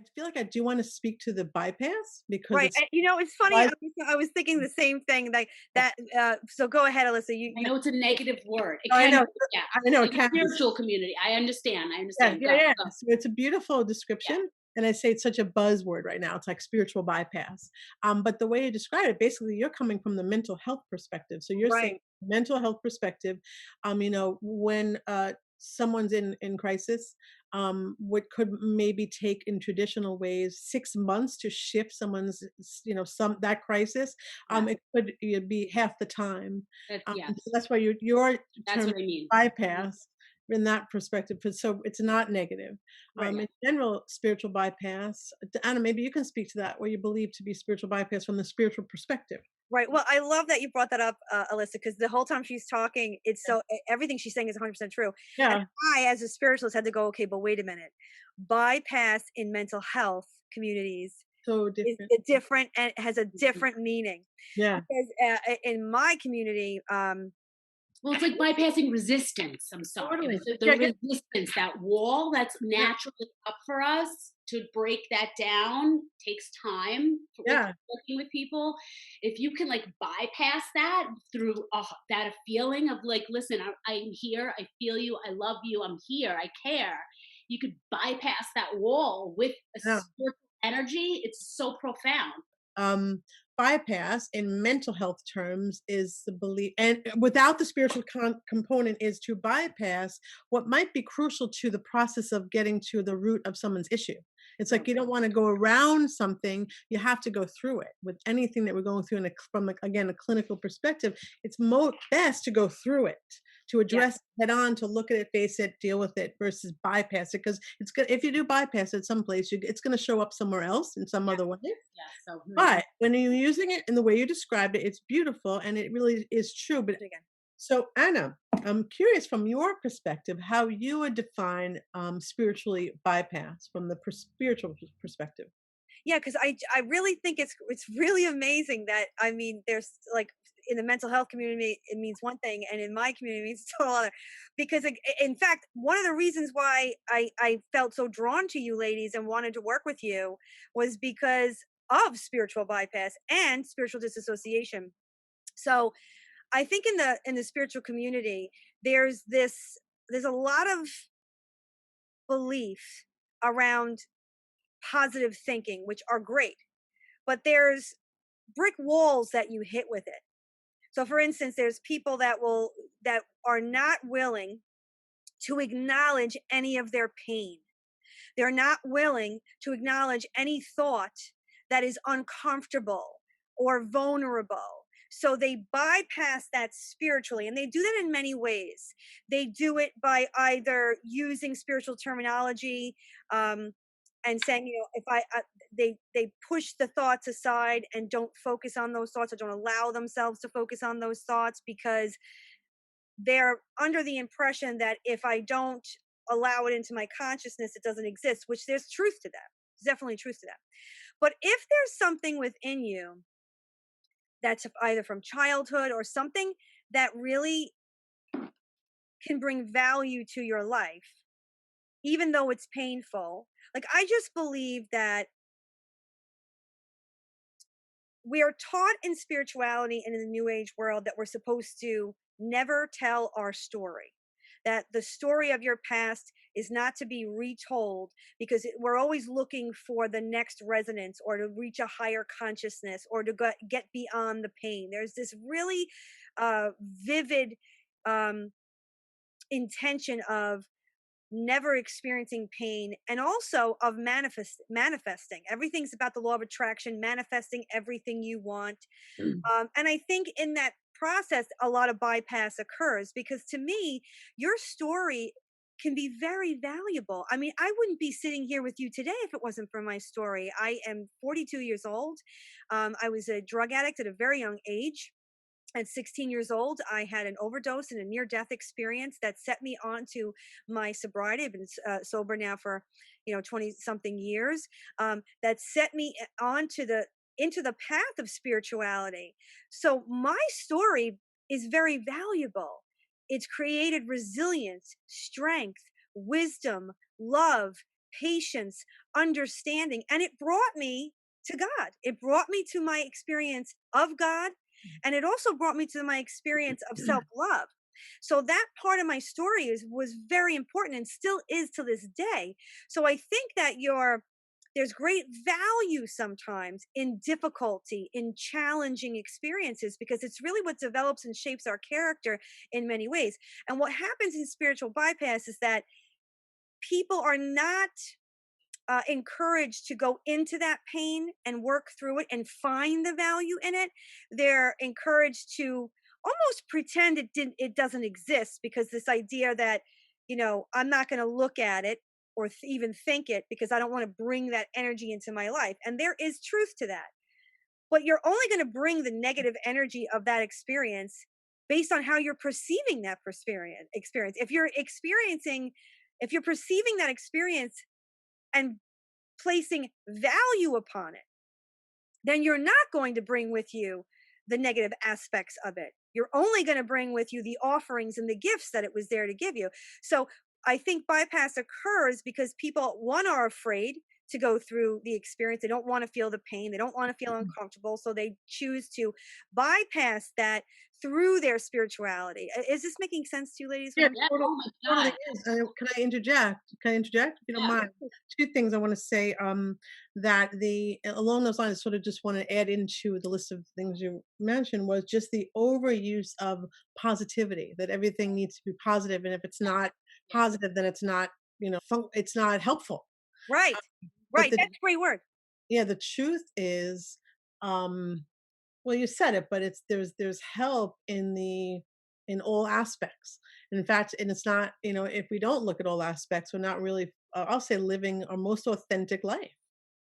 I feel like I do want to speak to the bypass because Right. it's It's funny. was I was thinking the same thing. Like that. So go ahead, Alyssa. I know it's a negative word. It I can know, be, yeah. I know Like it a can be. spiritual community. I Yeah, understand. yeah, Go, yeah. go. So it's a beautiful Yeah. description, and I say it's such a buzzword right now. It's like spiritual bypass. But the way you describe it, basically, you're coming from the mental health perspective. So you're saying Right. mental health perspective. When someone's in crisis, what could maybe take in traditional ways 6 months to shift someone's, some that crisis. Yeah. It could be half the time. So Yes. that's why your That's term what I mean. bypass in that perspective, so it's not negative. Right. Yeah. In general, spiritual bypass, Anna, maybe you can speak to that, what you believe to be spiritual bypass from the spiritual perspective. Right. Well, I love that you brought that up, Alyssa, because the whole time she's talking, everything she's saying is 100% true. And Yeah, I, as a spiritualist, had to go, okay, but wait a minute. Bypass in mental health communities so is different. a different and has a Mhm. different meaning Yeah, because in my community, Well, it's like bypassing resistance. I'm sorry. totally. The Yeah, yeah, resistance, that wall that's yeah, naturally up for us to break that down takes time with yeah. working with people. If you can like bypass that through that feeling of like, listen, I'm here. I feel you. I love you. I'm here. I care. You could bypass that wall with a Yeah. spiritual energy. It's so profound. um, Bypass in mental health terms is the belief, and without the spiritual component, is to bypass what might be crucial to the process of getting to the root of someone's issue. It's like right, you don't want to go around something; you have to go through it. With anything that we're going through, again a clinical perspective, it's best to go through it, to Yeah. address it head on, to look at it, face it, deal with it, versus bypass it. Because it's good if you do bypass it someplace, it's going to show up somewhere else in some Yeah. other way. Yeah. So, But when you're using it in the way you described it, it's beautiful and it really is true. But again. so, Anna, I'm curious from your perspective how you would define spiritually bypass from the spiritual perspective. Yeah, because I really think it's really amazing that there's like in the mental health community it means one thing, and in my community it means total other. Because in fact, one of the reasons why I felt so drawn to you ladies and wanted to work with you was because of spiritual bypass and spiritual disassociation. So I think in the spiritual community there's this there's a lot of belief around positive thinking, which are great, but there's brick walls that you hit with it. So for instance, there's people that are not willing to acknowledge any of their pain. They're not willing to acknowledge any thought that is uncomfortable or vulnerable. So they bypass that spiritually, and they do that in many ways. They do it by either using spiritual terminology, um, and saying, if they push the thoughts aside and don't focus on those thoughts, or don't allow themselves to focus on those thoughts, because they're under the impression that if I don't allow it into my consciousness, it doesn't exist, which there's truth to that. There's definitely truth to that. But if there's something within you that's either from childhood or something that really can bring value to your life, even though it's painful, like I just believe that we are taught in spirituality and in the new age world that we're supposed to never tell our story, that the story of your past is not to be retold, because we're always looking for the next resonance, or to reach a higher consciousness, or to get beyond the pain. There's this really vivid um, intention of never experiencing pain, and also of manifesting. Everything's about the law of attraction, manifesting everything you want. And I think in that process, a lot of bypass occurs, because to me, your story can be very valuable. I mean, I wouldn't be sitting here with you today if it wasn't for my story. I am 42 years old. I was a drug addict at a very young age. At 16 years old, I had an overdose and a near death experience that set me on to my sobriety. I've been sober now for 20 something years. That set me on to the into the path of spirituality. So my story is very valuable. It's created resilience, strength, wisdom, love, patience, understanding, and it brought me to God. It brought me to my experience of God, and it also brought me to my experience of self-love. So that part of my story is was very important and still is to this day. So I think that there's great value sometimes in difficulty, in challenging experiences, because it's really what develops and shapes our character in many ways. And what happens in spiritual bypass is that people are not encouraged to go into that pain and work through it and find the value in it. They're encouraged to almost pretend it doesn't exist, because this idea that, I'm not going to look at it or even think it, because I don't want to bring that energy into my life. And there is truth to that. But you're only going to bring the negative energy of that experience based on how you're perceiving that experience. If you're perceiving that experience and placing value upon it, then you're not going to bring with you the negative aspects of it. You're only going to bring with you the offerings and the gifts that it was there to give you. So I think bypass occurs because people, one, are afraid to go through the experience. They don't want to feel the pain. They don't want to feel uncomfortable. So they choose to bypass that through their spirituality. Is this making sense to you, ladies? What Yeah, I'm Yeah. totally, Oh my totally God. is. Can I interject? Can I interject if you don't Yeah. mind? Two things I want to say. That along those lines, sort of just want to add into the list of things you mentioned was just the overuse of positivity. That everything needs to be positive, and if it's not Yeah. positive, then it's not, it's not helpful. right. But Right. That's a great word. the truth is, um, well, you said it, but there's help in all aspects. In fact, and it's not, if we don't look at all aspects, we're not really, I'll say, living our most authentic life.